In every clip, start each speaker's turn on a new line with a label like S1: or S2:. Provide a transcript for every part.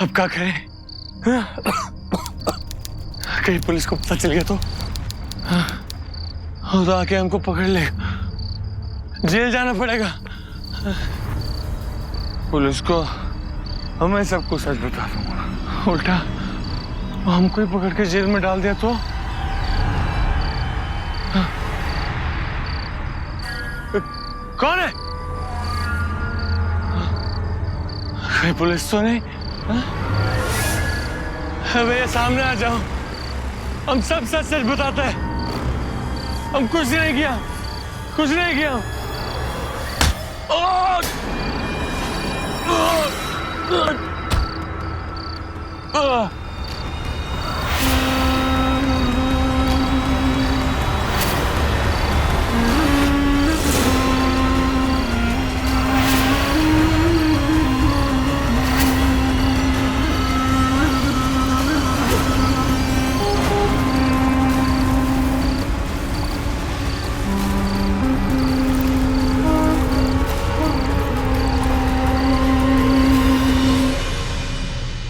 S1: अब क्या करें? कहीं पुलिस को पता चल गया तो आके हमको पकड़ लेगा, जेल जाना पड़ेगा। पुलिस को मैं सब कुछ सच बता दूंगा, उल्टा हमको ही पकड़ के जेल में डाल दिया तो? कौन है? कोई पुलिस तो नहीं? भैया सामने आ जाओ, हम सब सच सच बताते हैं। हम कुछ नहीं किया, कुछ नहीं किया।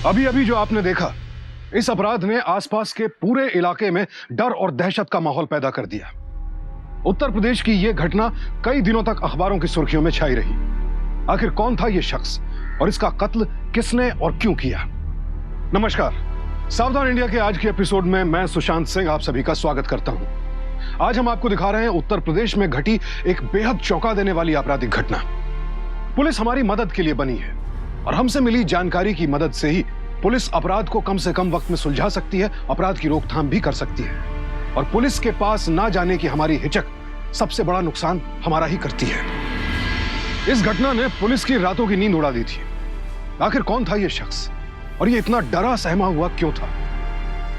S2: अभी अभी जो आपने देखा, इस अपराध ने आसपास के पूरे इलाके में डर और दहशत का माहौल पैदा कर दिया। उत्तर प्रदेश की यह घटना कई दिनों तक अखबारों की सुर्खियों में छाई रही। आखिर कौन था यह शख्स और इसका कत्ल किसने और क्यों किया? नमस्कार, सावधान इंडिया के आज के एपिसोड में मैं सुशांत सिंह आप सभी का स्वागत करता हूं। आज हम आपको दिखा रहे हैं उत्तर प्रदेश में घटी एक बेहद चौंका देने वाली आपराधिक घटना। पुलिस हमारी मदद के लिए बनी है और हमसे मिली जानकारी की मदद से ही पुलिस अपराध को कम से कम वक्त में सुलझा सकती है, अपराध की रोकथाम भी कर सकती है। और पुलिस के पास ना जाने की हमारी हिचक सबसे बड़ा नुकसान हमारा ही करती है। इस घटना ने पुलिस की रातों की नींद उड़ा दी थी। आखिर कौन था यह शख्स और यह इतना डरा सहमा हुआ क्यों था?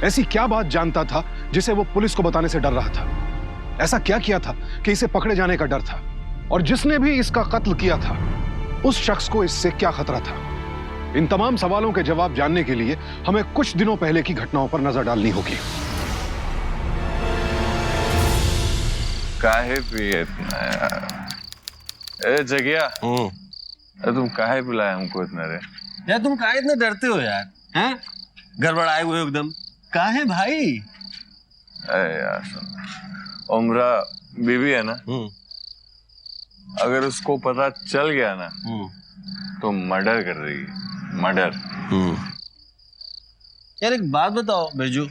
S2: ऐसी क्या बात जानता था जिसे वो पुलिस को बताने से डर रहा था? ऐसा क्या किया था कि इसे पकड़े जाने का डर था? और जिसने भी इसका कत्ल किया था, उस शख्स को इससे क्या खतरा था? इन तमाम सवालों के जवाब जानने के लिए हमें कुछ दिनों पहले की घटनाओं पर नजर डालनी होगी।
S1: काहे पिए इतना यार? ए जगिया, तुम काहे बुलाए हमको इतना रे?
S3: यार तुम काहे इतने डरते हो यार? हैं? गड़बड़ाए हुए एकदम। काहे भाई?
S1: अरे यार सुन, उम्रा बीवी है ना, अगर उसको पता चल गया ना तो मर्डर कर देगी, मर्डर।
S3: यार एक बात बताओ बिरजू,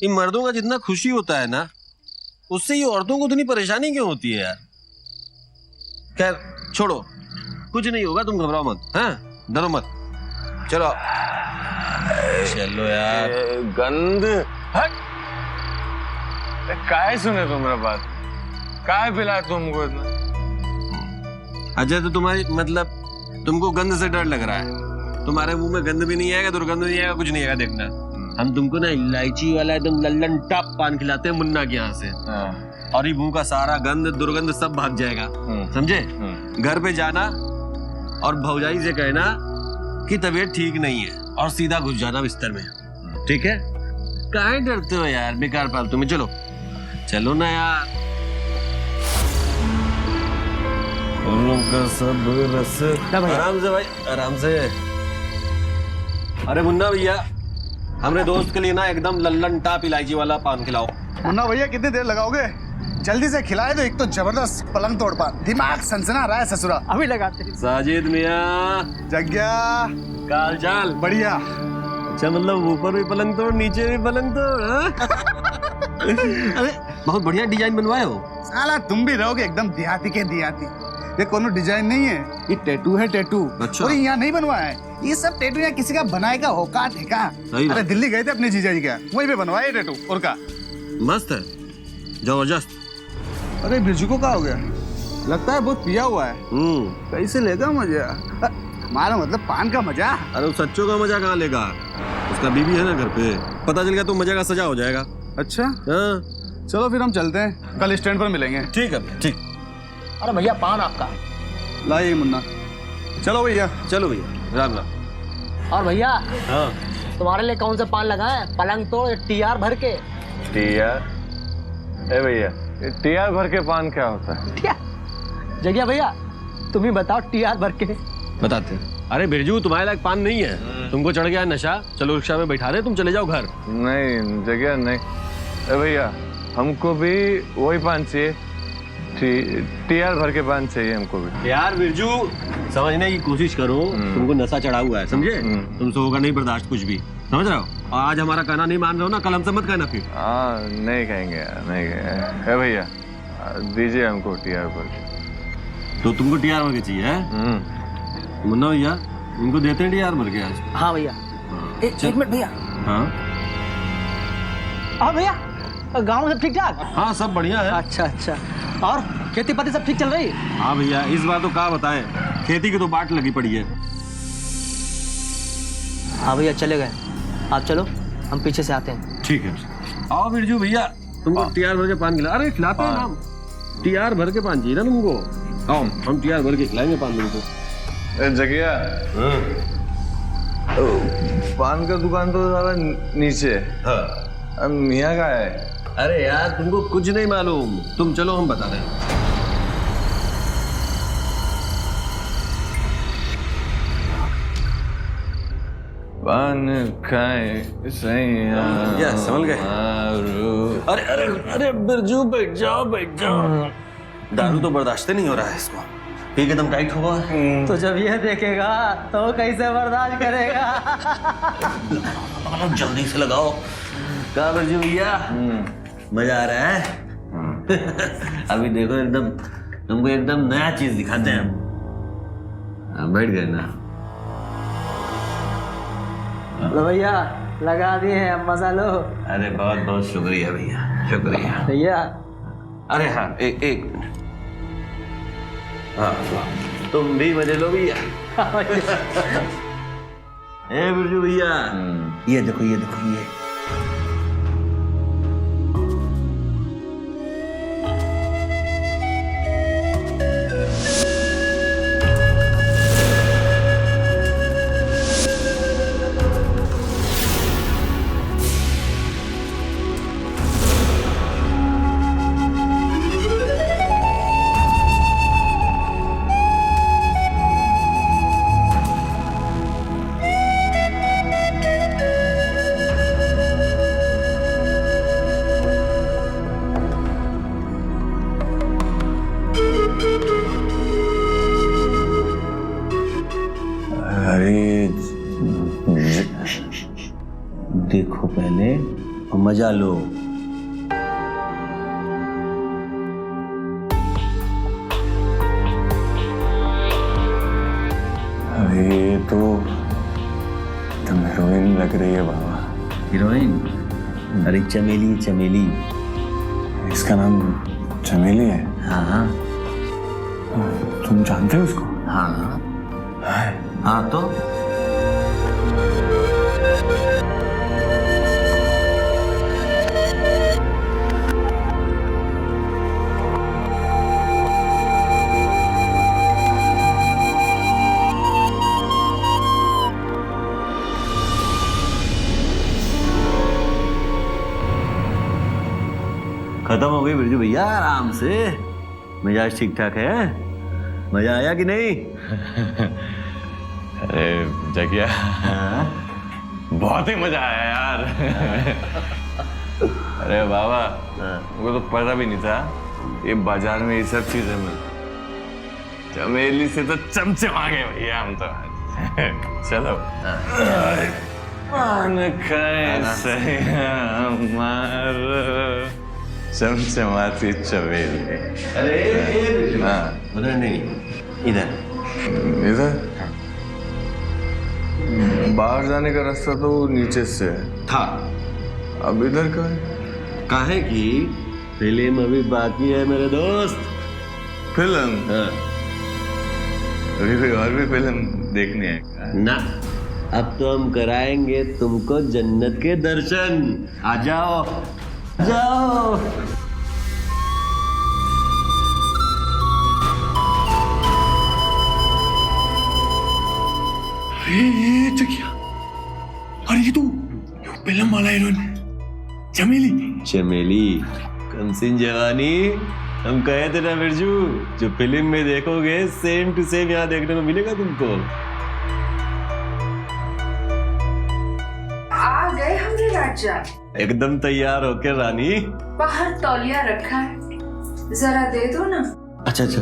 S3: ये मर्दों का जितना खुशी होता है ना, उससे ये औरतों को इतनी परेशानी क्यों होती है यार? खैर छोड़ो, कुछ नहीं होगा, तुम घबराओ मत, हैं? डरो मत, चलो चलो यार।
S1: गंद हट। काहे सुने तुम्हारा बात? काहे पिलाए तुमको इतना?
S3: अजय तो तुम्हारी मतलब तुमको गंद से डर लग रहा है। तुम्हारे मुंह में गंद भी नहीं आएगा, दुर्गंध नहीं आएगा, कुछ नहीं आएगा, देखना। हम तुमको ना इलायची वाला एकदम लल्लन टॉप पान खिलाते हैं मुन्ना के यहाँ से, और ये मुंह का सारा गंद दुर्गंध सब भाग जाएगा, समझे? घर पे जाना और भौजाई से कहना कि तबीयत ठीक नहीं है और सीधा घुस जाना बिस्तर में, ठीक है? काहे डरते हो यार बेकार फालतू में? चलो चलो ना यार। का सब रस। आराम से भाई, आराम से। अरे मुन्ना भैया, हमरे दोस्त के लिए ना एकदम लल्लन टाप इलायची वाला पान खिलाओ।
S4: मुन्ना भैया कितनी देर लगाओगे? जल्दी से खिलाए दो, एक तो जबरदस्त पलंग तोड़ पान, दिमाग सनसना रहा है ससुरा।
S5: अभी लगाते हैं।
S3: साजिद मियां,
S4: जग्या,
S3: काल चाल
S4: बढ़िया।
S3: अच्छा मतलब ऊपर भी पलंग तोड़, नीचे भी पलंग तोड़, अरे बहुत बढ़िया डिजाइन बनवाए हो।
S4: साला तुम भी रहोगे एकदम देहाती के देहाती। ये कोनो डिजाइन नहीं है, ये टैटू है, टैटू।
S3: अच्छा।
S4: और यहाँ नहीं बनवाया है, ये सब टैटू यहाँ किसी का बनाएगा औकात है का? अरे दिल्ली गए थे अपने जीजा जी का, वहीं पे बनवाए टैटू। और का
S3: मस्त है, जबरदस्त।
S4: अरे बिरजू को क्या हो गया? लगता है बहुत पिया हुआ है। कैसे लेगा मजा? हमारा मतलब पान का मजा।
S3: अरे वो सच्चों का मजा कहाँ लेगा? उसका बीवी है ना घर पे, पता चल गया तो मजा का सजा हो जाएगा।
S4: अच्छा
S3: हाँ।
S4: चलो फिर हम चलते हैं, कल स्टैंड पर मिलेंगे।
S3: ठीक है, ठीक।
S5: अरे भैया पान आपका।
S4: लाइए मुन्ना। चलो भैया।
S3: चलो भैया, राम राम।
S5: और भैया
S3: हाँ
S5: तुम्हारे लिए कौन सा पान लगाए? पलंग तोड़ टीआर भर के?
S1: टीआर? ए भैया, टीआर भर के पान क्या होता है?
S5: जगिया भैया तुम ही बताओ, टीआर भर के
S3: बताते हैं। अरे बिरजू तुम्हारे लायक पान नहीं है, तुमको चढ़ गया नशा, चलो रिक्शा में बैठा दे, तुम चले जाओ घर।
S1: नहीं जगह नहीं। अरे भैया हमको भी वही पान चाहिए, टीआर भर के पान चाहिए हमको भी।
S3: यार बिरजू समझने की कोशिश करो, तुमको नशा चढ़ा हुआ है, समझे? तुमसे होगा नहीं बर्दाश्त कुछ भी, समझ रहे हो? और आज हमारा कहना नहीं मान रहे हो ना, कल हमसे मत कहना फिर।
S1: हाँ नहीं कहेंगे यार, नहीं कहेंगे। अरे भैया दीजिए हमको टीआर भर के।
S3: तो तुमको टीआर भर के चाहिए? मुन्ना भैया इनको देते हैं टीआर भर के आज।
S5: हाँ भैया। एक मिनट भैया।
S3: हाँ
S5: हाँ भैया, गाँव में सब ठीक ठाक?
S3: हाँ सब बढ़िया है।
S5: अच्छा अच्छा, और खेती पाती सब ठीक चल रही?
S3: हाँ भैया इस बार तो क्या बताएं, खेती की तो बाट लगी पड़ी है।
S5: हाँ भैया चले गए, आप चलो हम पीछे से आते हैं।
S3: ठीक है, आओ बिरजू भैया, तुमको टीआर भर के पान खिला। अरे खिलाते हैं ना, टीआर भर के पान चाहिए ना तुमको। आओ हम टीआर भर के खिलाएंगे पान तुमको।
S1: जगिया पान का दुकान तो सारा नीचे है, मियाँ का है।
S3: अरे यार तुमको कुछ नहीं मालूम, तुम चलो हम बता रहे हैं।
S1: पान खाए सैया
S3: या समझ गए?
S1: मारू।
S3: अरे अरे अरे बिरजू बैठ जाओ बैठ जाओ, दारू तो बर्दाश्त नहीं हो रहा है इसको, पी के दम टाइट हुआ।
S5: तो जब ये देखेगा तो कैसे बर्दाश्त करेगा?
S3: जल्दी से लगाओ। क्या बिरजू भैया मजा आ रहा है? अभी देखो एकदम तुमको एकदम नया चीज दिखाते हैं हम। बैठ गए ना?
S5: लो भैया लगा दिए हैं, अब मजा लो।
S3: अरे बहुत बहुत शुक्रिया भैया, शुक्रिया
S5: भैया।
S3: अरे हाँ एक हाँ तुम भी मजे लो भैया। ए बिरजू भैया ये देखो ये देखो ये। देखो पहले और मजा लो।
S1: अरे ये तो हीरोइन लग रही है बाबा।
S3: हीरोइन? अरे चमेली चमेली,
S1: इसका नाम चमेली है?
S3: हाँ
S1: तुम जानते हो उसको?
S3: हाँ हाँ तो खत्म हो गई बिरजू भैया, आराम से। मिजाज ठीक ठाक है? मजा आया कि नहीं?
S1: अरे जगिया बहुत ही मजा आया यार। अरे बाबा मुझे तो पता भी नहीं था ये बाजार में ये सब चीजें मिलती। चमेली से तो चमचे मांगे भैया हम तो। चलो पान खाए सैया मारू, चमचमाती चमेली।
S3: अरे
S1: हाँ
S3: उधर नहीं, इधर
S1: इधर बाहर जाने का रास्ता तो नीचे से
S3: था,
S1: अब इधर का है?
S3: काहे कि फिल्म अभी बाकी है मेरे दोस्त।
S1: फिल्म?
S3: हाँ।
S1: अभी कोई और भी फिल्म देखनी है क्या?
S3: ना, अब तो हम कराएंगे तुमको जन्नत के दर्शन। आ जाओ जाओ।
S6: ये जगिया, और ये तो फिल्म वाला हीरोइन चमेली।
S3: चमेली कमसिन जवानी, हम कहे थे ना बिरजू, जो फिल्म में देखोगे सेम टू सेम यहाँ देखने को मिलेगा तुमको।
S7: फट जाए।
S3: एकदम तैयार होके रानी।
S7: बाहर तौलिया रखा है, जरा दे दो ना।
S3: अच्छा अच्छा।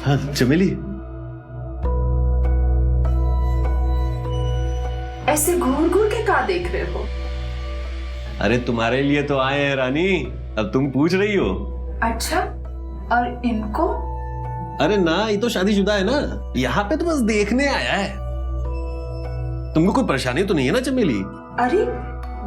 S3: हाँ चमेली,
S7: ऐसे घूर घूर के क्या देख रहे हो?
S3: अरे तुम्हारे लिए तो आए हैं रानी, अब तुम पूछ रही हो।
S7: अच्छा, और इनको?
S3: अरे ना, ये तो शादीशुदा है ना, यहाँ पे तो बस देखने आया है। तुमको कोई परेशानी तो नहीं है ना चमेली?
S7: अरे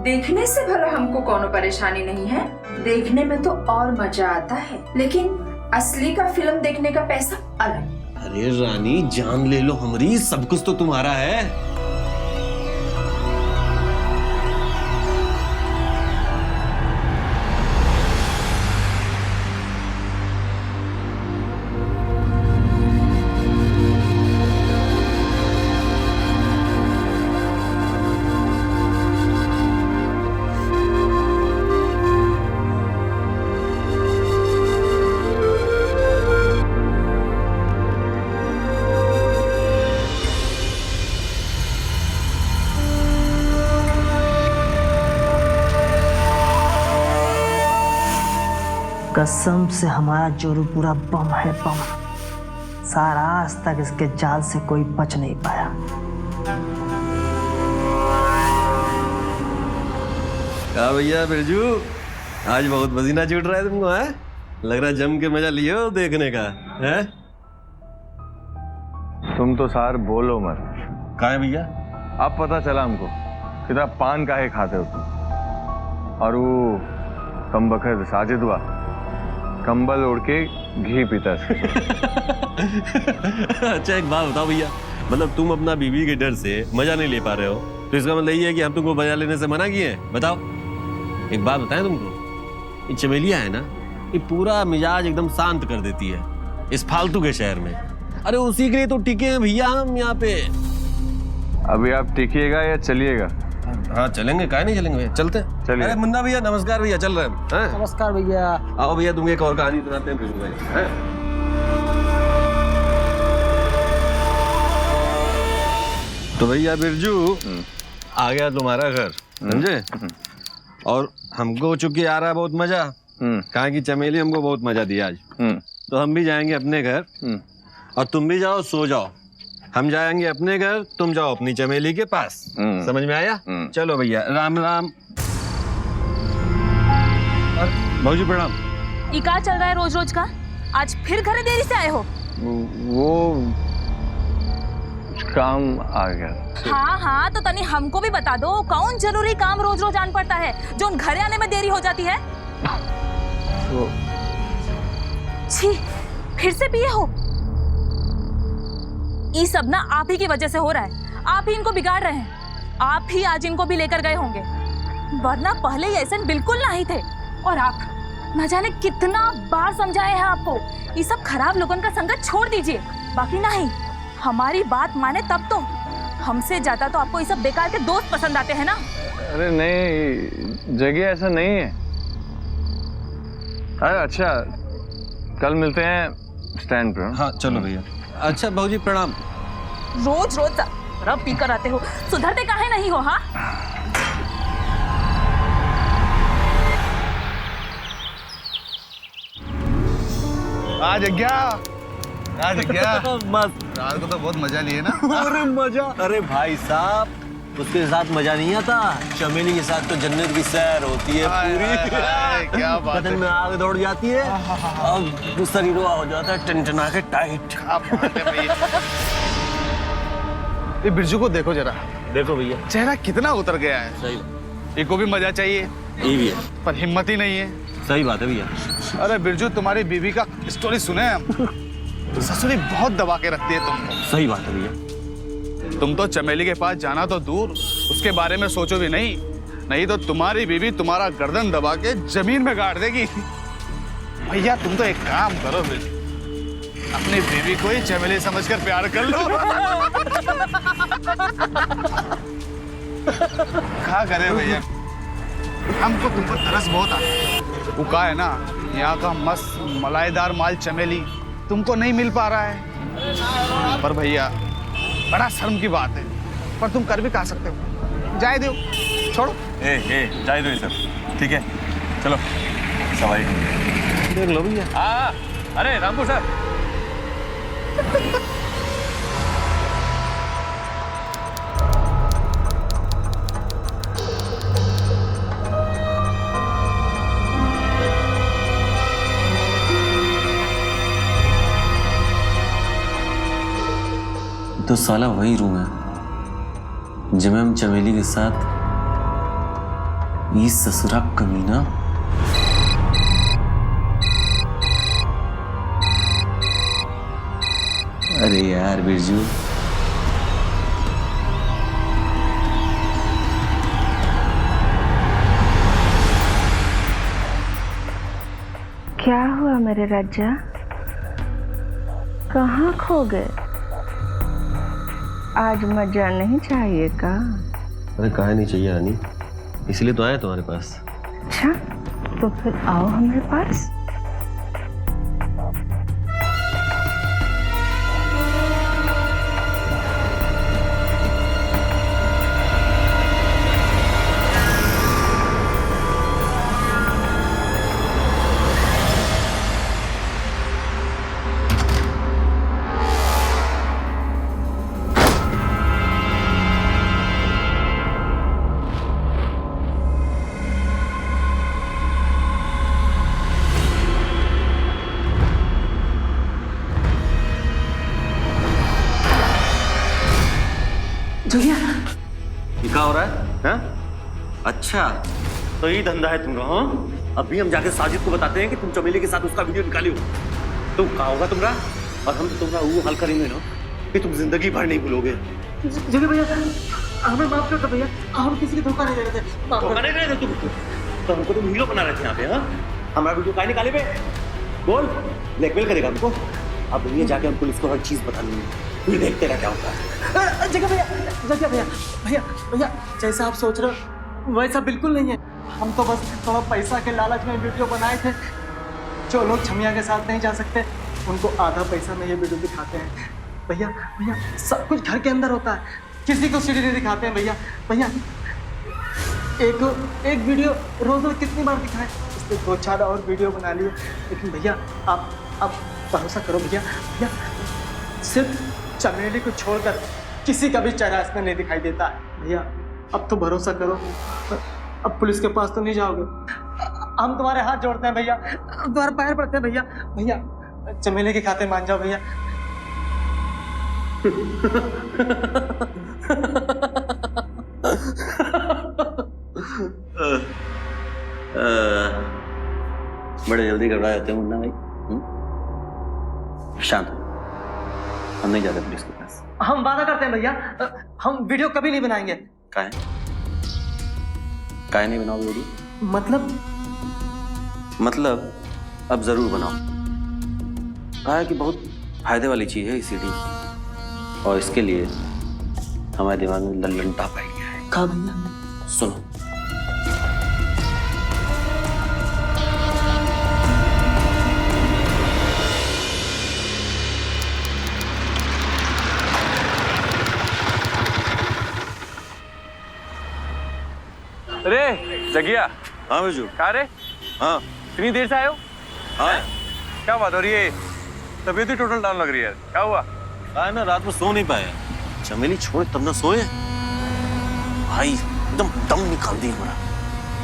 S7: देखने से भला हमको कोनो परेशानी नहीं है, देखने में तो और मजा आता है, लेकिन असली का फिल्म देखने का पैसा अलग।
S3: अरे रानी जान ले लो हमारी, सब कुछ तो तुम्हारा है।
S5: कसम से हमारा जोरू पूरा बम है, बम। सारा आज तक इसके जाल से कोई बच नहीं पाया।
S3: क्या भैया बिरजू, आज बहुत पसीना छूट रहा है तुमको, है? लग रहा है जम के मजा लियो देखने का, है?
S1: तुम तो सार बोलो मत।
S3: क्या है भैया?
S1: अब पता चला हमको कितना पान काहे खाते हो तुम। और वो कम बखत साजिद हुआ कंबल ओढ़ के घी पीता है।
S3: अच्छा एक बात बताओ भैया, मतलब तुम अपना बीवी के डर से मजा नहीं ले पा रहे हो, तो इसका मतलब ये है कि हम तुमको मजा लेने से मना किए हैं? बताओ। एक बात बताएं तुमको, ये चमेलिया है ना, ये पूरा मिजाज एकदम शांत कर देती है इस फालतू के शहर में। अरे उसी के लिए तो टिके हैं भैया हम यहाँ पे।
S1: अभी आप टिकिएगा या चलिएगा?
S3: हाँ चलेंगे, काहे नहीं चलेंगे भैया, चलते हैं।
S1: चलिए।
S3: अरे मुन्ना भैया नमस्कार भैया, चल रहे हैं हम।
S5: नमस्कार भैया।
S3: आओ भैया, तुम एक और कहानी सुनाते हैं बिरजू भाई, हैं? तो भैया बिरजू आ गया तुम्हारा घर, समझे? और हमको चूंकि आ रहा है बहुत मजा, कहा कि चमेली हमको बहुत मजा दिया आज, तो हम भी जाएंगे अपने घर और तुम भी जाओ सो जाओ। हम जाएंगे अपने घर, तुम जाओ अपनी चमेली के पास। समझ में आया? चलो भैया, राम राम। भाऊजी प्रणाम।
S8: ये क्या चल रहा है रोज रोज का? आज फिर घरे देरी से आए हो?
S1: वो कुछ काम आ गया।
S8: हाँ हाँ, तो तनी हमको भी बता दो, कौन जरूरी काम रोज रोज आन पड़ता है जो उन घरे आने में देरी हो जाती है?
S1: तो
S8: छी, फिर से पिए हो? ये सब ना आप ही की वजह से हो रहा है, आप ही इनको बिगाड़ रहे हैं। आप ही आज इनको भी लेकर गए होंगे, वरना पहले ये ऐसे बिल्कुल नहीं थे। और आप न जाने कितना बार समझाए हैं आपको, ये सब खराब लोगों का संगत छोड़ दीजिए, बाकी नहीं, हमारी बात माने तब तो। हमसे ज्यादा तो आपको ये सब बेकार के दोस्त पसंद आते हैं ना।
S1: अरे नहीं, जगह ऐसा नहीं है। अरे अच्छा, कल मिलते हैं स्टैंड पे।
S3: हाँ चलो भैया। अच्छा भाऊजी प्रणाम।
S8: रोज रोज रब पी कर आते हो, सुधरते काहे नहीं हो? हाँ
S4: आज क्या
S3: मस्त।
S4: रात को तो बहुत मजा लिए ना।
S3: अरे मजा, अरे भाई साहब उसके साथ मजा नहीं आता, चमेली के साथ तो जन्नत की सैर होती है पूरी।
S4: क्या बात
S3: बदन में आग दौड़ जाती है और शरीर हो जाता है टनटना के टाइट।
S4: ये बिरजू को देखो जरा,
S3: देखो भैया
S4: चेहरा कितना उतर गया है।
S3: सही,
S4: इनको भी मजा चाहिए,
S3: ये भी है,
S4: पर हिम्मत ही नहीं है।
S3: सही बात है भैया।
S4: अरे बिरजू, तुम्हारी बीवी का स्टोरी सुने हम। ससुरी बहुत दबा के रखती है तुमको।
S3: सही बात है भैया।
S4: तुम तो चमेली के पास जाना तो दूर, उसके बारे में सोचो भी नहीं, नहीं तो तुम्हारी बीवी तुम्हारा गर्दन दबा के जमीन में गाड़ देगी। भैया तुम तो एक काम करो, अपनी बीवी को ही चमेली समझकर प्यार कर लो। क्या करे भैया, हमको तुमको तरस बहुत आता है। वो का है ना, यहाँ का मस्त मलाईदार माल चमेली तुमको नहीं मिल पा रहा है। पर भैया बड़ा शर्म की बात है, पर तुम कर भी कहा सकते हो। जाए दो, छोड़ो।
S1: जाए दो ये सब, ठीक है, चलो सवारी
S3: देख लो भैया।
S1: हाँ, अरे रामपुर साहब।
S3: तो साला वही रूम है जिसमें हम चमेली के साथ इस ससुरा कमीना अरे यार बिरजू,
S9: क्या हुआ मेरे राजा, कहाँ खो गए? आज मजा नहीं चाहिए का?
S3: अरे काहे नहीं चाहिए रानी, इसलिए तो आए तुम्हारे पास।
S9: अच्छा, तो फिर आओ हमारे पास।
S3: ये क्या हो रहा है? हाँ? अच्छा, तो ये धंधा है तुम्हारा? हाँ? अभी हम जाके साजिद को बताते हैं कि तुम चमेली के साथ उसका वीडियो निकाली हो। तुम कहाँ होगा तुम्हारा, और हम तुम्हारा वो हाल करेंगे ना कि तुम जिंदगी भर नहीं भूलोगे।
S5: जगह भैया, हमें माफ कर दो भैया, हम किसी को धोखा नहीं दे रहे थे।
S3: धोखा नहीं दे रहे तुम, तो हमको तुम हीरो बना रहे थे यहाँ पे। हाँ, हमारा वीडियो काहे निकाले बे? बोल, ब्लैकमेल करेगा हमको। अब ये जाके हम पुलिस को हर चीज बता देंगे, तू देखते रह क्या होता है।
S5: जगह भैया, जगह भैया, भैया भैया, जैसा आप सोच रहे हो वैसा बिल्कुल नहीं है। हम तो बस थोड़ा पैसा के लालच में वीडियो बनाए थे। जो लोग छमिया के साथ नहीं जा सकते उनको आधा पैसा में ये वीडियो दिखाते हैं। भैया भैया, सब कुछ घर के अंदर होता है, किसी को सीढ़ी नहीं दिखाते हैं। भैया भैया, एक वीडियो रोज रोज कितनी बार दिखाएं, इसलिए 2-4 और वीडियो बना लिए। लेकिन भैया आप भरोसा करो भैया, भैया सिर्फ चमेली को छोड़कर किसी का भी चेहरा इसमें नहीं दिखाई देता है। भैया अब तो भरोसा करो, अब पुलिस के पास तो नहीं जाओगे। हम तुम्हारे हाथ जोड़ते हैं भैया, तुम्हारे पैर पड़ते हैं भैया। भैया चमेली के खाते मान जाओ भैया।
S3: बड़े जल्दी घबरा जाते हैं मुन्ना भाई। शांत हो, हम नहीं जाते पुलिस के पास।
S5: हम वादा करते हैं भैया, हम वीडियो कभी नहीं बनाएंगे।
S3: काहे नहीं बनाओगे वीडियो? मतलब अब जरूर बनाओ। कहा है कि बहुत फायदे वाली चीज है सीडी, और इसके लिए हमारे दिमाग में लल्लनटा पाई गया है।
S5: कहा भैया?
S3: सुनो,
S1: अरे जगिया।
S3: हाँ बिरजू।
S1: कहा रे?
S3: हाँ
S1: इतनी देर से आए हो?
S3: हाँ,
S1: क्या बात हो रही है? तबीयत ही टोटल डाउन लग रही है, क्या हुआ?
S3: ना रात में सो नहीं पाए, चमेली छोड़े तब ना सोए भाई। एकदम दम निकाल दी हमारा,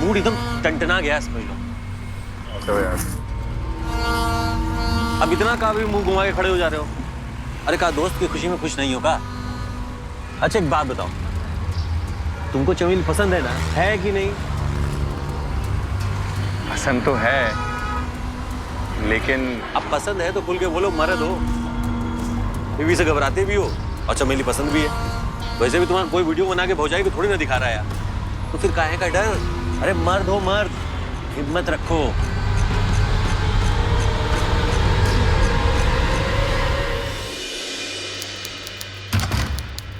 S3: मूड एकदम टनटना गया समझ लो। अब इतना का भी मुंह घुमा के खड़े हो जा रहे हो? अरे कहा दोस्त की खुशी में खुश नहीं हो का? अच्छा एक बात बताओ, तुमको चमेली पसंद है ना, है कि नहीं?
S1: पसंद तो है, लेकिन
S3: अब पसंद है तो खुल के बोलो, मर्द हो, बीवी से घबराते भी हो, और चमेली पसंद भी है। वैसे भी तुम्हारा कोई वीडियो बना के भौजाई को थोड़ी ना दिखा रहा है यार, तो फिर काहे का डर? अरे मर्द हो मर्द, हिम्मत रखो।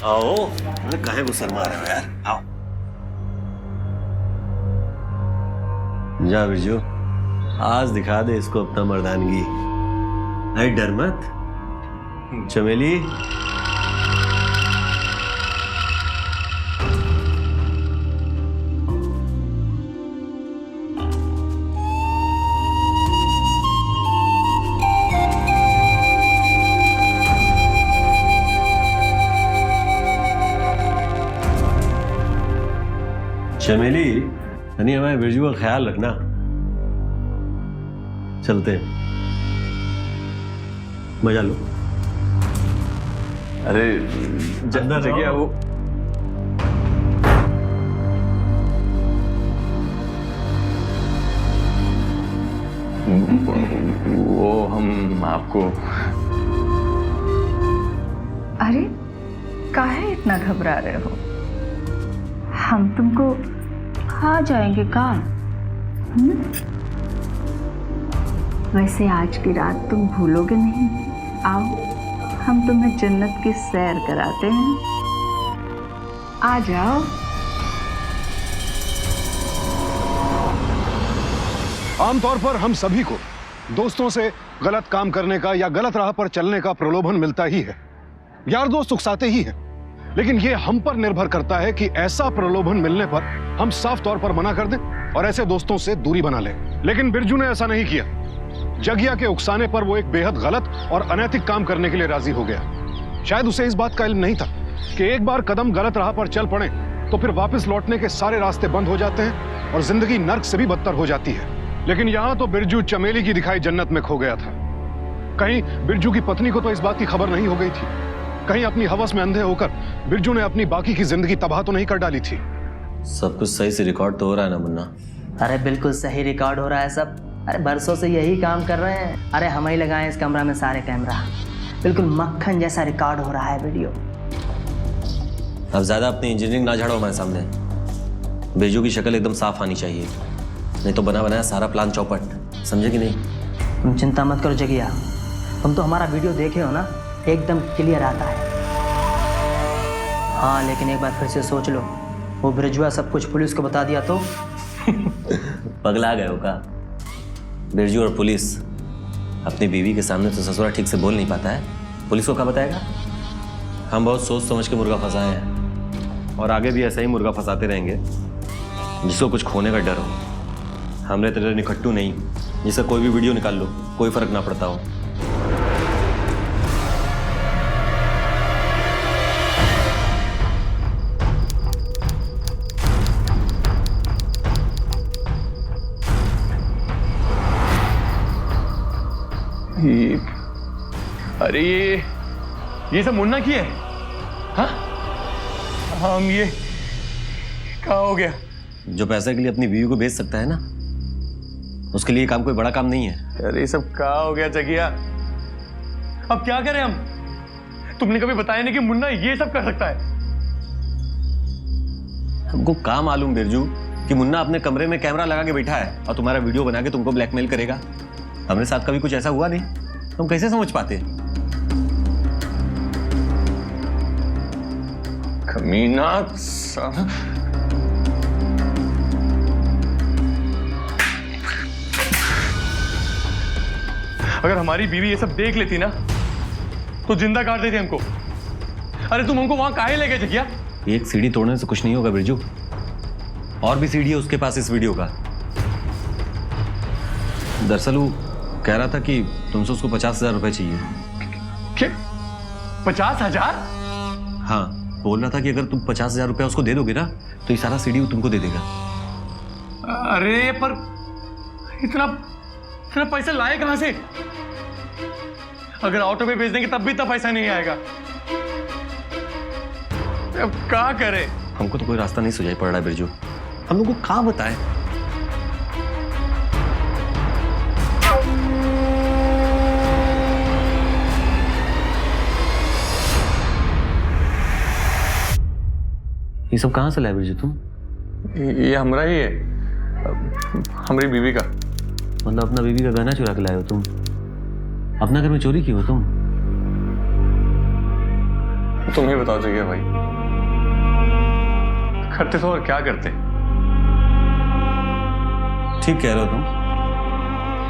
S3: आओ, अरे काहे को शर्मा रहे हो यार, आओ। जा बिरजू, आज दिखा दे इसको अपना मर्दानगी। अरे डर मत चमेली, चमेली यानी हमारे बिरजू का ख्याल रखना। चलते हैं, मजा लो।
S1: अरे
S3: अंदर
S1: जगह
S3: रहो।
S1: वो हम आपको
S9: अरे काहे इतना घबरा रहे हो? हम तुमको खा जाएंगे का? वैसे आज की रात तुम भूलोगे नहीं। आओ हम तुम्हें जन्नत की सैर कराते हैं, आ जाओ।
S2: आमतौर पर हम सभी को दोस्तों से गलत काम करने का या गलत राह पर चलने का प्रलोभन मिलता ही है। यार दोस्त उकसाते ही हैं। लेकिन ये हम पर निर्भर करता है कि ऐसा प्रलोभन मिलने पर हम साफ तौर पर मना कर दें और ऐसे दोस्तों से दूरी बना लें। लेकिन बिरजू ने ऐसा नहीं किया। जगिया के उकसाने पर वो एक बेहद गलत और अनैतिक काम करने के लिए राजी हो गया। शायद उसे इस बात का इल्म नहीं था कि एक बार कदम गलत राह पर चल पड़े तो फिर वापस लौटने के सारे रास्ते बंद हो जाते हैं और जिंदगी नर्क से भी बदतर हो जाती है। लेकिन यहां तो बिरजू चमेली की दिखाई जन्नत में खो गया था। कहीं बिरजू की पत्नी को तो इस बात की खबर नहीं हो गई थी? कहीं अपनी हवस में अंधे होकर बिरजू ने अपनी बाकी की जिंदगी तबाह तो नहीं कर डाली थी?
S3: सब कुछ सही से रिकॉर्ड तो हो रहा है ना मुन्ना?
S5: अरे बिल्कुल सही रिकॉर्ड हो रहा है सब। अरे बरसों से यही काम कर रहे हैं। अरे हम ही लगाए इस कमरा में सारे कैमरा। बिल्कुल मक्खन जैसा रिकॉर्ड हो रहा है वीडियो।
S3: अब ज्यादा अपनी इंजीनियरिंग ना झाड़ो हमारे सामने। बिरजू की शक्ल एकदम साफ आनी चाहिए, नहीं तो बना बनाया सारा प्लान चौपट। समझे कि नहीं?
S5: तुम चिंता मत करो जगिया, तुम तो हमारा वीडियो देखे हो ना, एकदम क्लियर आता है। हाँ लेकिन एक बार फिर से सोच लो, वो बिरजुआ सब कुछ पुलिस को बता दिया तो?
S3: पगला गए हो का? बिरजू और पुलिस अपनी बीवी के सामने तो ससुरा ठीक से बोल नहीं पाता है, पुलिस को क्या बताएगा? हम बहुत सोच समझ के मुर्गा फंसाए हैं और आगे भी ऐसा ही मुर्गा फंसाते रहेंगे जिसको कुछ खोने का डर हो। हमरे तेरे निकट्टू नहीं जिसका कोई भी वीडियो निकाल लो कोई फर्क ना पड़ता हो।
S1: अरे ये सब मुन्ना की है? हाँ हम ये क्या हो गया?
S3: जो पैसे के लिए अपनी बीवी को बेच सकता है ना, उसके लिए काम कोई बड़ा काम नहीं है।
S1: अरे ये सब क्या हो गया जगिया? अब क्या करें हम? तुमने कभी बताया नहीं कि मुन्ना ये सब कर सकता है।
S3: हमको क्या मालूम बिरजू कि मुन्ना अपने कमरे में कैमरा लगा के बैठा है और तुम्हारा वीडियो बना के तुमको ब्लैकमेल करेगा। हमारे साथ कभी कुछ ऐसा हुआ नहीं, तुम कैसे समझ पाते?
S1: कमीना अगर हमारी बीवी ये सब देख लेती ना तो जिंदा काट देती हमको। अरे तुम हमको वहां काहे ले गए जगिया?
S3: एक सीढ़ी तोड़ने से कुछ नहीं होगा बिरजू, और भी सीढ़ी है उसके पास इस वीडियो का। दरअसल वो कह रहा था कि तुमसे उसको 50,000 रुपए चाहिए।
S1: क्या? 50,000?
S3: हाँ, बोल रहा था कि अगर तुम 50,000 रुपया उसको दे दोगे ना तो ये सारा सीढ़ी वो तुमको दे देगा।
S1: अरे पर इतना पैसा लाए कहां से? अगर ऑटो पे भेज देंगे तब भी इतना पैसा नहीं आएगा। अब क्या करें?
S3: हमको तो कोई रास्ता नहीं सुझाई पड़ रहा है बिरजू, हम लोग को क्या बताएं? ये सब कहां से लाए बिरजू तुम?
S1: ये हमरा ही है, हमारी बीवी का।
S3: मतलब अपना बीवी का गहना चुरा के लाए हो तुम? अपना घर में चोरी की हो तुम?
S1: तुम ही बताओ जगह भाई, करते तो और क्या करते?
S3: ठीक कह रहे हो तुम,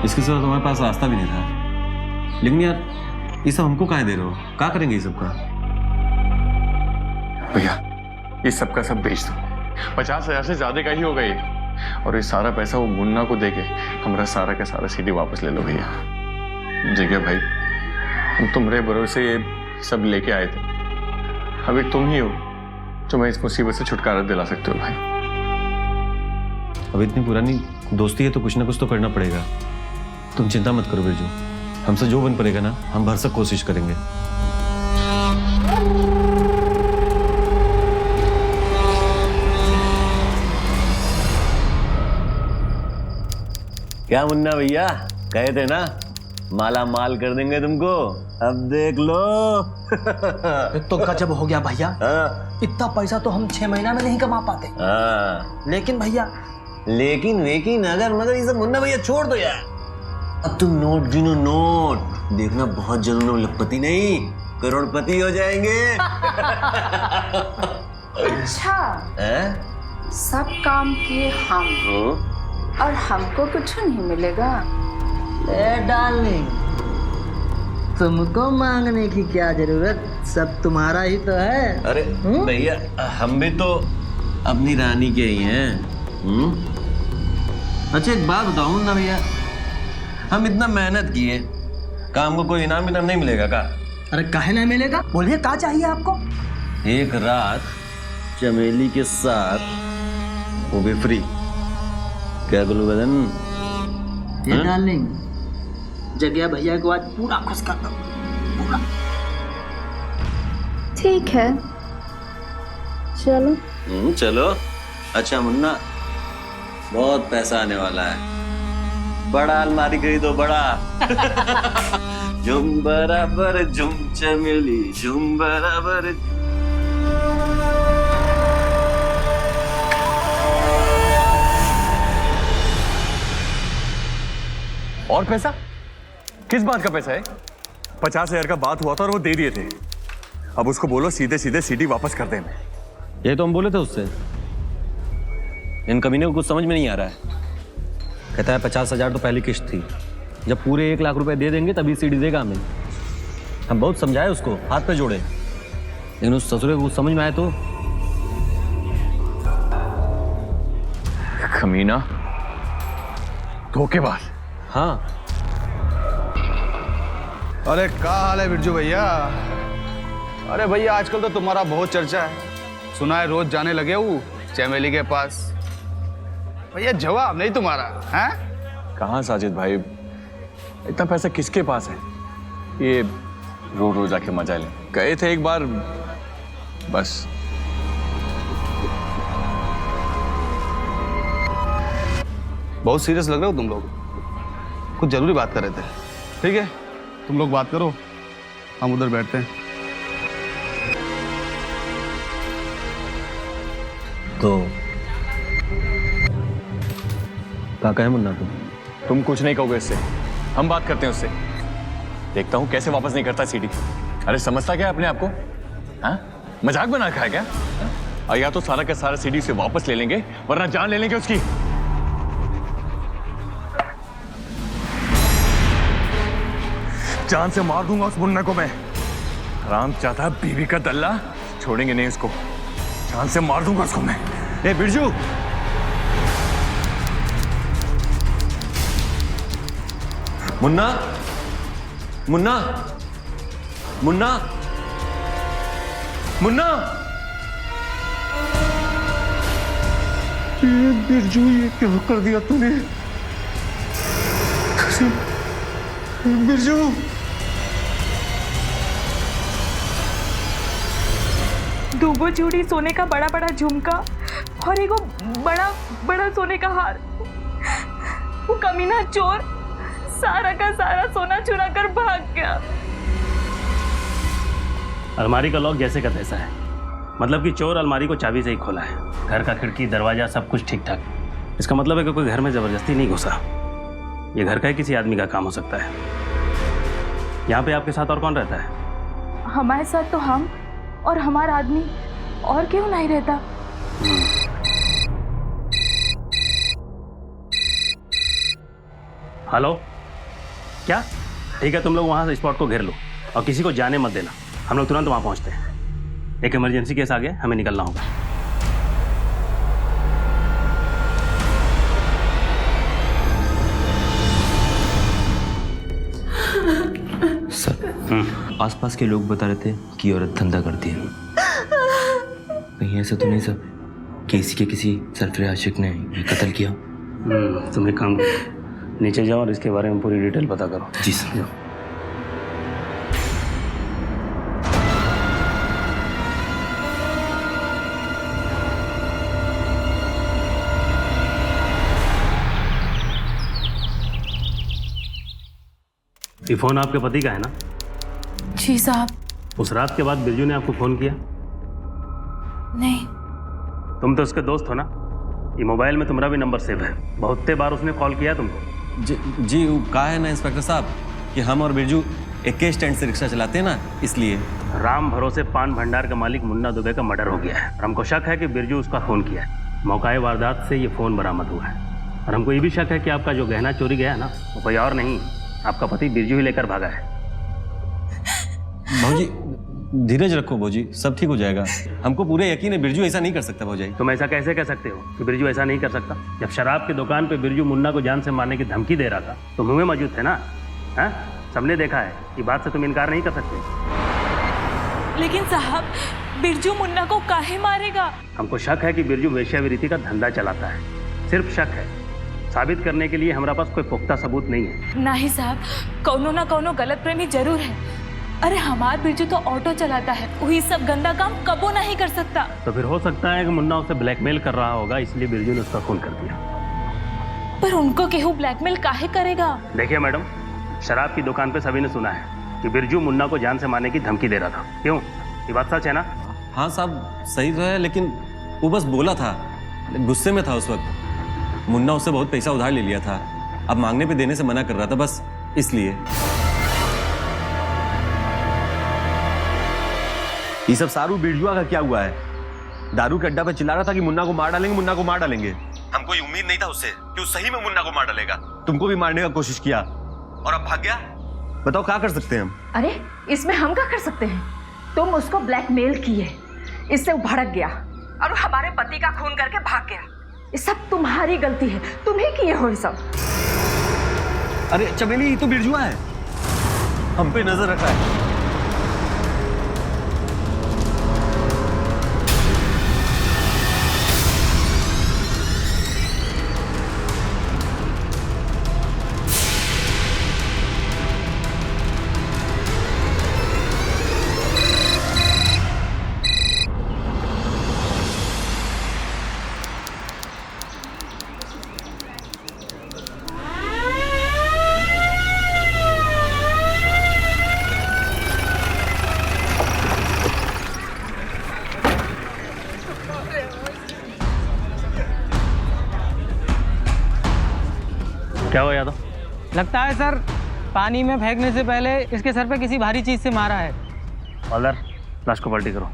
S3: इसके सिवा तुम्हारे पास रास्ता भी नहीं था। लेकिन यार ये सब हमको काहे दे रहे हो? क्या करेंगे ये सब का?
S1: भैया ये सब का सब बेच दो, 50,000 से ज्यादा का ही होगा ये। और ये सारा पैसा वो मुन्ना को देके हमारा सारा का सारा सीडी वापस ले लो भैया। जगह भाई हम तुम्हारे भरोसे ये सब लेके आए थे, अभी तुम ही हो जो मैं इस मुसीबत से छुटकारा दिला सकते हो भाई।
S3: अब इतनी पुरानी दोस्ती है तो कुछ ना कुछ तो करना पड़ेगा। तुम चिंता मत करो बिरजू, हमसे जो बन पड़ेगा ना हम भरसक कोशिश करेंगे। क्या मुन्ना भैया, कहे थे ना माला माल कर देंगे तुमको, अब देख लो।
S5: तो गजब हो गया भैया।
S3: हाँ।
S5: इतना पैसा तो हम 6 महीना में नहीं कमा पाते।
S3: हाँ।
S5: लेकिन भैया,
S3: लेकिन अगर मगर ये सब मुन्ना भैया छोड़ दो यार। अब तुम नोट गिनो, नोट देखना, बहुत जल्द हम लखपति नहीं करोड़पति हो जाएंगे।
S7: अच्छा,
S3: हैं?
S7: सब काम किए हम और हमको कुछ नहीं मिलेगा।
S5: डार्लिंग, तुमको मांगने की क्या जरूरत, सब तुम्हारा ही तो है।
S3: अरे भैया, हम भी तो अपनी रानी के ही हैं। अच्छा एक बात बताओ मुन्ना भैया, हम इतना मेहनत किए, काम को कोई इनाम नहीं मिलेगा का?
S5: अरे काहे नहीं मिलेगा, बोलिए क्या चाहिए आपको?
S3: एक रात चमेली के साथ, वो भी फ्री। क्या बोलूं बदन?
S5: ये डार्लिंग, जगह भैया को आज पूरा खुश कर दो, पूरा।
S7: ठीक है, चलो।
S3: चलो। अच्छा मुन्ना, बहुत पैसा आने वाला है, बड़ा अलमारी खरीदो, बड़ा। झुम बराबर झुम चमेली, झुम बराबर।
S1: और पैसा? किस बात का पैसा है? 50,000 का बात हुआ था और वो दे दिए थे। अब उसको बोलो सीधे सीधे सीडी वापस कर दें।
S3: ये तो हम बोले थे उससे, इन कमीने को कुछ समझ में नहीं आ रहा है। कहता है 50,000 तो पहली किश्त थी, जब पूरे 1 लाख रुपए दे देंगे तभी सीडी देगा हमें। हम बहुत समझाए उसको, हाथ पे जोड़े, लेकिन उस ससुरे को कुछ समझ में आए तो।
S1: कमीना, धोखेबाज।
S3: हाँ।
S4: अरे क्या हाल है बिरजू भैया? अरे भैया आजकल तो तुम्हारा बहुत चर्चा है, सुना है रोज जाने लगे हो चमेली के पास। भैया जवाब नहीं तुम्हारा है?
S1: कहाँ साजिद भाई, इतना पैसा किसके पास है? ये रोज रोज आके मजा ले। गए थे एक बार बस।
S4: बहुत सीरियस लग रहे हो तुम लोग, कुछ जरूरी बात कर रहे थे। ठीक है, तुम लोग बात करो, हम उधर बैठते हैं।
S3: तो क्या कहे मुन्ना
S1: तुम कुछ नहीं कहोगे इससे, हम बात करते हैं उससे। देखता हूँ कैसे वापस नहीं करता सीडी। अरे समझता क्या है अपने आप को? हाँ, मजाक बना रखा है क्या? और या तो सारा का सारा सीडी से वापस ले लेंगे, वरना जान ले लेंगे उसकी। जान से मार दूंगा उस मुन्ना को मैं। राम चाहता है बीवी का दल्ला, छोड़ेंगे नहीं उसको, जान से मार दूंगा उसको मैं।
S3: ए बिरजू, मुन्ना, मुन्ना, मुन्ना, मुन्ना।
S6: ये बिरजू, ये क्या कर दिया तूने? बिरजू,
S8: दूगो चूड़ी, सोने का बड़ा बड़ा झुमका और एगो बड़ा बड़ा सोने का हार। वो कमीना चोर सारा का सारा सोना चुरा कर भाग गया।
S10: अलमारी का लॉक जैसे का तैसा है, मतलब कि चोर अलमारी को चाबी से ही खोला है। घर का खिड़की दरवाजा सब कुछ ठीक ठाक। इसका मतलब है कि कोई घर में जबरदस्ती नहीं घुसा। ये घर का ही किसी आदमी का काम हो सकता है। यहाँ पे आपके साथ और कौन रहता है?
S8: हमारे साथ तो हम और हमारा आदमी, और क्यों नहीं रहता।
S10: हेलो, क्या? ठीक है, तुम लोग वहाँ से स्पॉट को घेर लो और किसी को जाने मत देना। हम लोग तुरंत वहाँ पहुँचते हैं। एक इमरजेंसी केस आ गया, हमें निकलना होगा।
S11: सर, आसपास के लोग बता रहे थे कि औरत धंधा करती है। कहीं ऐसा तो नहीं सर? कि इसी के किसी सरफराज आशिक ने ये कत्ल किया।
S10: तुम एक काम करो, नीचे जाओ और इसके बारे में पूरी डिटेल पता करो।
S11: जी सर।
S10: ये फोन आपके पति का है ना?
S8: जी साहब।
S10: उस रात के बाद बिरजू ने आपको फोन किया?
S8: नहीं।
S10: तुम तो उसके दोस्त हो ना? ये मोबाइल में तुम्हारा भी नंबर सेव है, बहुते बार उसने कॉल किया तुमको।
S3: जी वो कहा है ना इंस्पेक्टर साहब कि हम और बिरजू एक के स्टैंड से रिक्शा चलाते हैं ना, इसलिए।
S10: राम भरोसे पान भंडार का मालिक मुन्ना दुबे का मर्डर हो गया है और हमको शक है कि बिरजू उसका फोन किया है। मौकाए वारदात से ये फोन बरामद हुआ है और हमको ये भी शक है कि आपका जो गहना चोरी गया है ना, वो कोई और नहीं, आपका पति बिरजू ही लेकर भागा है।
S3: भौजी धीरज रखो भौजी, सब ठीक हो जाएगा। हमको पूरे यकीन है बिरजू ऐसा नहीं कर सकता भौजी।
S10: तुम ऐसा कैसे कह सकते हो कि बिरजू ऐसा नहीं कर सकता? जब शराब की दुकान पे बिरजू मुन्ना को जान से मारने की धमकी दे रहा था तुम हुए मौजूद थे ना? हैं? सबने देखा है, ये बात से तुम इनकार नहीं कर सकते।
S8: लेकिन साहब, बिरजू मुन्ना को काहे मारेगा?
S10: हमको शक है कि बिरजू वेश्यावृत्ति का धंधा चलाता है, सिर्फ शक है। साबित करने के लिए हमारा पास कोई पुख्ता सबूत नहीं है।
S8: नहीं साहब, कौनो ना कौनो गलत प्रेमी जरूर है। अरे हमार बिरजू तो ऑटो चलाता है, वही सब गंदा काम कबो नहीं कर सकता।
S10: तो फिर हो सकता है कि मुन्ना उसे ब्लैकमेल कर रहा होगा, इसलिए बिरजू ने उसका खून कर दिया।
S8: पर उनको केहू ब्लैकमेल काहे करेगा?
S10: देखिए मैडम, शराब की दुकान पे सभी ने सुना है कि बिरजू मुन्ना को जान से मारने की धमकी दे रहा था। क्यों, ये बात सच है ना?
S3: हाँ साहब सही तो है, लेकिन वो बस बोला था, गुस्से में था उस वक्त। मुन्ना उससे बहुत पैसा उधार ले लिया था, अब मांगने पे देने से मना कर रहा था, बस इसलिए।
S12: ये सब सारू बिरजुआ का क्या हुआ है? दारू के अड्डा पे चिल्ला रहा था कि मुन्ना को मार डालेंगे, मुन्ना को मार डालेंगे। हमको ये उम्मीद नहीं था उससे कि वो सही में मुन्ना को मार डालेगा। तुमको भी मारने का कोशिश किया और अब भाग गया। बताओ क्या कर सकते हैं हम?
S9: अरे इसमें हम क्या कर सकते हैं? तुम उसको ब्लैकमेल किए, इससे वो भड़क गया और हमारे पति का खून करके भाग गया। ये सब तुम्हारी गलती है, तुम ही किए हो ये सब।
S12: अरे चमेली, ये तो बिरजुआ है, हम पे नजर रखा है।
S10: क्या हुआ यादव?
S5: लगता है सर पानी में फेंकने से पहले इसके सर पे किसी भारी चीज से मारा है।
S10: ऑलर, लाश को पलटी करो।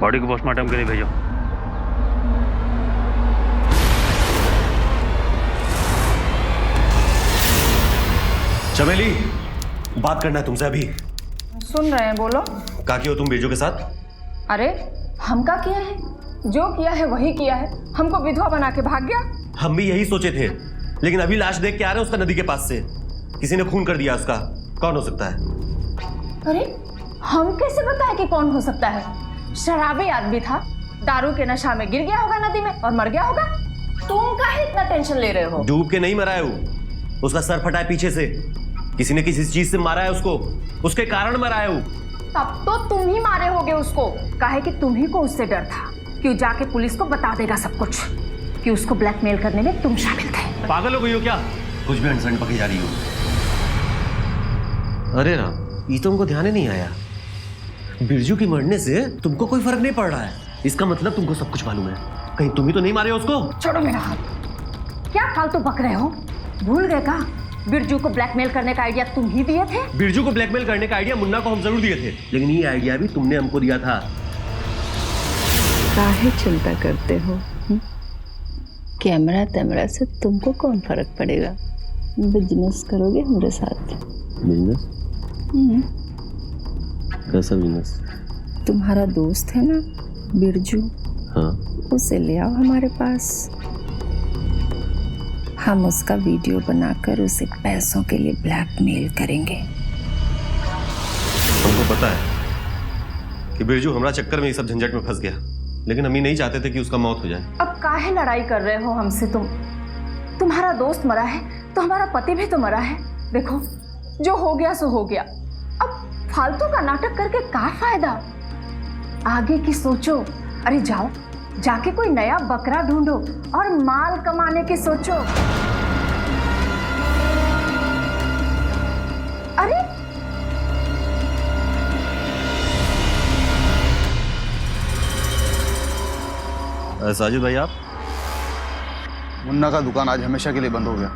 S10: बॉडी को पोस्टमार्टम के लिए भेजो।
S12: चमेली, बात करना है तुमसे अभी।
S9: सुन रहे हैं, बोलो।
S12: क्या किया हो तुम बिरजू के साथ?
S9: अरे हम क्या किया है? जो किया है वही किया है। हमको विधवा बना के भाग गया।
S12: हम भी यही सोचे थे, लेकिन अभी लाश देख के आ रहे हैं उसका नदी के पास से। किसी ने खून कर दिया उसका। कौन हो सकता है?
S9: अरे हम कैसे बताए कि कौन हो सकता है? शराबी आदमी था, दारू के नशा में गिर गया होगा नदी में और मर गया होगा। तुम काहे इतना टेंशन ले रहे हो?
S12: डूब के नहीं मरा है वो, उसका सर फटा है पीछे से। किसी ने किसी चीज से मारा है उसको, उसके कारण मरा है वो।
S9: तब तो तुम ही मारे होगे उसको, काहे कि तुम ही को उससे डर था कि जाके पुलिस को बता देगा सब कुछ कि उसको ब्लैकमेल करने में तुम शामिल थे।
S12: पागल हो गई हो क्या? कुछ भी अनसन पकी जा रही हो। अरे राम, ये तो हमको ध्यान ही नहीं आया। बिरजू की मरने से तुमको कोई फर्क नहीं पड़ रहा है, इसका मतलब तुमको सब कुछ मालूम है। कहीं तुम ही तो नहीं मारे हो उसको?
S9: छोड़ो मेरा हाथ। क्या फालतू बक रहे हो? भूल गए का बिरजू को ब्लैकमेल करने का आइडिया तुम ही दिए थे?
S12: बिरजू को ब्लैकमेल करने का आइडिया मुन्ना को हम जरूर दिए थे, लेकिन ये आइडिया भी तुमने हमको दिया था।
S9: काहे चिंता करते हो? कैमरा तैमरा से तुमको कौन फर्क पड़ेगा? बिजनेस करोगे हमारे साथ।
S12: बिजनेस? कैसा बिजनेस?
S9: तुम्हारा दोस्त है ना बिरजू,
S12: हाँ
S9: उसे ले आओ हमारे पास। हम उसका वीडियो बनाकर उसे पैसों के लिए ब्लैकमेल करेंगे।
S12: हमको पता है कि बिरजू हमारा चक्कर में ये सब झंझट में फंस गया, लेकिन हम ही नहीं चाहते थे कि उसका मौत हो जाए।
S9: अब काहे लड़ाई कर रहे हो हमसे तुम? तुम्हारा दोस्त मरा है तो हमारा पति भी तो मरा है। देखो, जो हो गया सो हो गया। अब फालतू का नाटक करके क्या फायदा? आगे की सोचो। अरे जाओ, जाके कोई नया बकरा ढूंढो और माल कमाने की सोचो। अरे
S12: साजिद भाई, आप?
S4: मुन्ना का दुकान आज हमेशा के लिए बंद हो गया।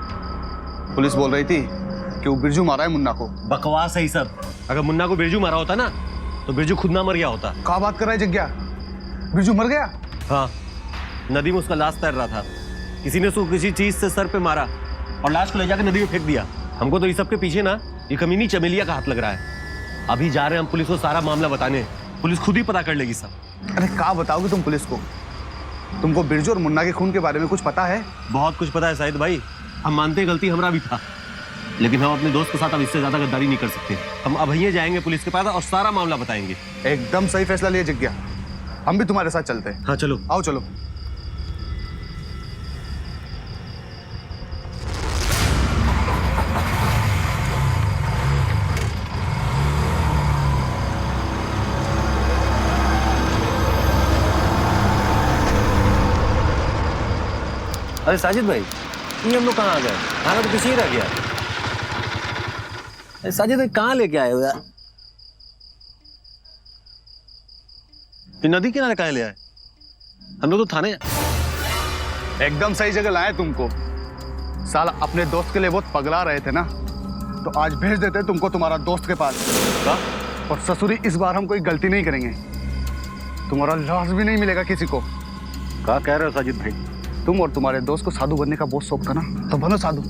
S4: पुलिस बोल रही थी कि वो बिरजू मारा है मुन्ना को।
S12: बकवास है ये सब। अगर मुन्ना को बिरजू मारा होता ना तो बिरजू खुद ना मर गया होता।
S4: क्या बात कर रहा है जग्या? बिरजू मर गया?
S12: हाँ, नदी में उसका लाश तैर रहा था। किसी ने उसको किसी चीज से सर पे मारा और लाश को ले जाकर नदी में फेंक दिया। हमको तो इस सब के पीछे ना ये कमीनी चमेलिया का हाथ लग रहा है। अभी जा रहे हैं हम पुलिस को सारा मामला बताने। पुलिस खुद ही पता कर लेगी सब।
S4: अरे क्या बताओगे तुम पुलिस को? तुमको बिरजू और मुन्ना के खून के बारे में कुछ पता है?
S12: बहुत कुछ पता है साहिद भाई। हम मानते हैं गलती हमारा भी था, लेकिन हम अपने दोस्त के साथ अब इससे ज्यादा गद्दारी नहीं कर सकते। हम अब ही जाएंगे पुलिस के पास और सारा मामला बताएंगे।
S4: एकदम सही फैसला लिया जग्या। हम भी तुम्हारे साथ चलते हैं।
S12: हाँ चलो।
S4: आओ चलो।
S12: अरे साजिद भाई, ये हम लोग कहाँ आ गए? खाना तो पीछे ही रह गया। अरे साजिद भाई, कहाँ लेके आए हो यार? ये नदी किनारे कहाँ ले आए? हम लोग तो थाने।
S4: एकदम सही जगह लाए तुमको। साला अपने दोस्त के लिए बहुत पगला रहे थे ना, तो आज भेज देते तुमको तुम्हारा दोस्त के पास।
S12: का?
S4: और ससुरी, इस बार हम कोई गलती नहीं करेंगे। तुम्हारा लाश भी नहीं मिलेगा किसी को।
S12: क्या कह रहे हो साजिद भाई?
S4: तुम और तुम्हारे दोस्त को साधु बनने का बहुत शौक था ना, तो बनो साधु।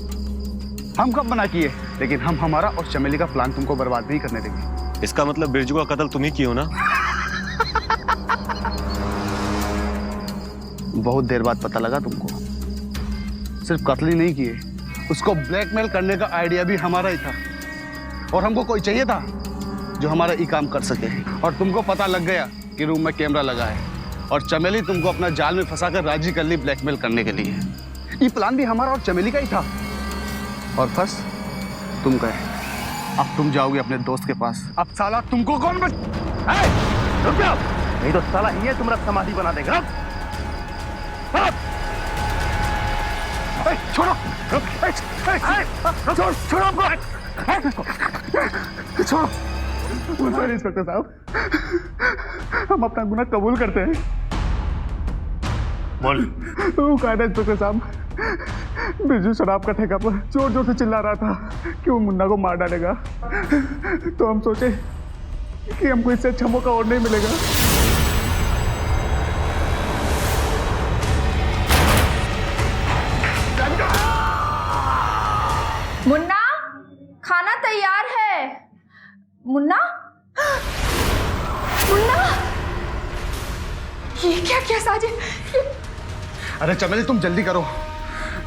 S4: हम कब मना किए, लेकिन हम हमारा और चमेली का प्लान तुमको बर्बाद नहीं करने देंगे।
S12: इसका मतलब बिरजू का कत्ल तुम ही किए हो ना?
S4: बहुत देर बाद पता लगा तुमको। सिर्फ कत्ल ही नहीं किए, उसको ब्लैकमेल करने का आइडिया भी हमारा ही था। और हमको कोई चाहिए था जो हमारा ये काम कर सके। और तुमको पता लग गया कि रूम में कैमरा लगा है, और चमेली तुमको अपना जाल में फंसाकर राजी कर ली ब्लैकमेल करने के लिए। ये प्लान भी हमारा और चमेली का ही था। और फर्स्ट तुम गए, अब तुम जाओगे अपने दोस्त के पास। अब साला तुमको कौन रुक जाओ, नहीं तो साला ही है तुम्हारा समाधि बना देगा। छोड़ो, छोड़ो। इंस्पेक्टर साहब, हम अपना गुनाह कबूल करते हैं।
S12: बोल।
S4: वो कहना इंस्पेक्टर साहब, बिरजू शराब का ठेका पर जोर जोर से चिल्ला रहा था कि वो मुन्ना को मार डालेगा। तो हम सोचे कि हमको इससे अच्छा मौका और नहीं मिलेगा।
S9: मुन्ना, खाना तैयार है। मुन्ना, मुन्ना, ये क्या किया साजिद?
S4: अरे चमेली, तुम जल्दी करो।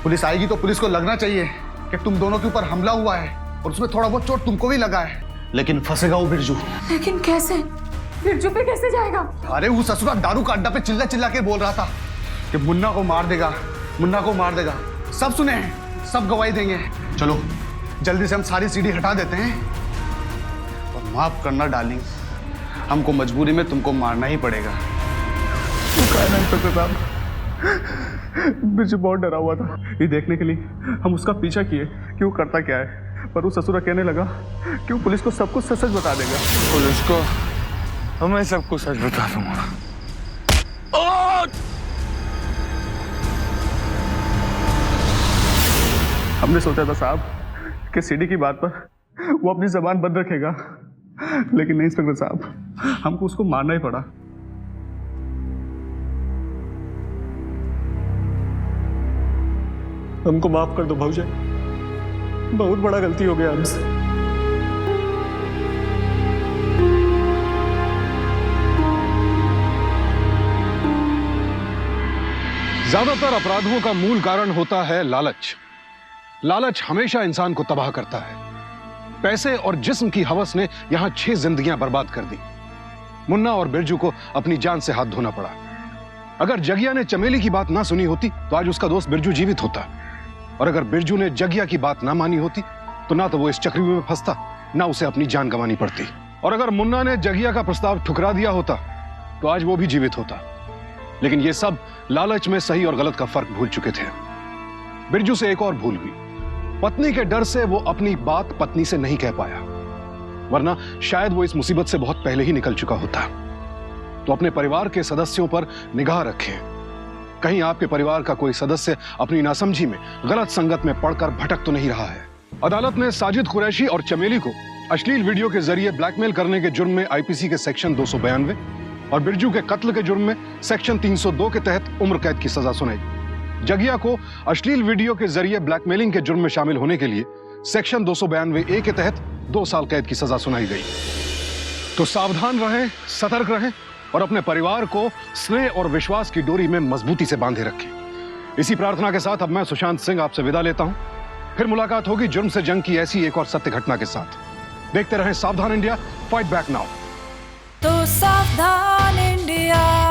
S4: पुलिस आएगी तो पुलिस को लगना चाहिए कि तुम दोनों के ऊपर हमला हुआ है, और उसमें थोड़ा बहुत चोट तुमको भी लगा है। लेकिन फंसेगा वो बिरजू।
S9: लेकिन कैसे? बिरजू पे कैसे जाएगा?
S4: अरे वो ससुरा दारू का अड्डा पे चिल्ला चिल्ला के बोल रहा था कि मुन्ना को मार देगा, मुन्ना को मार देगा। सब सुने हैं, सब गवाही देंगे। चलो जल्दी से हम सारी सीढ़ी हटा देते हैं। और माफ करना डार्लिंग, हमको मजबूरी में तुमको मारना ही पड़ेगा। इंस्पेक्टर साहब, बिरजू बहुत डरा हुआ था। ये देखने के लिए हम उसका पीछा किए कि वो करता क्या है, पर वो ससुरा कहने लगा कि वो पुलिस को सब कुछ सच बता देगा।
S1: पुलिस को मैं सब कुछ सच बता दूंगा।
S4: हमने सोचा था साहब कि सीडी की बात पर वो अपनी जबान बंद रखेगा, लेकिन नहीं इंस्पेक्टर साहब, हमको उसको मारना ही पड़ा। हमको माफ कर दो भाऊजाई, बहुत बड़ा गलती हो गया हमसे।
S2: ज्यादातर अपराधों का मूल कारण होता है लालच। लालच हमेशा इंसान को तबाह करता है। पैसे और जिस्म की हवस ने यहां 6 जिंदगियां बर्बाद कर दी। मुन्ना और बिरजू को अपनी जान से हाथ धोना पड़ा। अगर जगिया ने चमेली की बात ना सुनी होती तो आज उसका दोस्त बिरजू जीवित होता, और अगर बिरजू ने जगिया की बात ना मानी होती तो ना तो वो इस चक्रव्यूह में फंसता, ना उसे अपनी जान गंवानी पड़ती। और अगर मुन्ना ने जगिया का प्रस्ताव ठुकरा दिया होता तो आज वो भी जीवित होता। लेकिन ये सब लालच में सही और गलत का फर्क भूल चुके थे। बिरजू से एक और भूल हुई। पत्नी के डर से वो अपनी बात पत्नी से नहीं कह पाया, वरना शायद वो इस मुसीबत से बहुत पहले ही निकल चुका होता। तो अपने परिवार के सदस्यों पर निगाह रखें। कहीं आपके परिवार का कोई सदस्य अपनी नासमझी में गलत संगत में पड़कर भटक तो नहीं रहा है। अदालत ने साजिद कुरैशी और चमेली को अश्लील वीडियो के जरिए ब्लैकमेल करने के जुर्म में आईपीसी के सेक्शन 292 और बिरजू के कत्ल के जुर्म में सेक्शन 302 के तहत उम्र कैद की सजा सुनाई। जगिया को अश्लील वीडियो के जरिए ब्लैकमेलिंग के जुर्म में शामिल होने के लिए सेक्शन 292A के तहत 2 साल कैद की सजा सुनाई गई। तो सावधान रहें, सतर्क रहें और अपने परिवार को स्नेह और विश्वास की डोरी में मजबूती से बांधे रखें। इसी प्रार्थना के साथ अब मैं सुशांत सिंह आपसे विदा लेता हूं। फिर मुलाकात होगी जुर्म से जंग की ऐसी एक और सत्य घटना के साथ। देखते रहें सावधान इंडिया, फाइट बैक नाउ।
S13: तो सावधान इंडिया।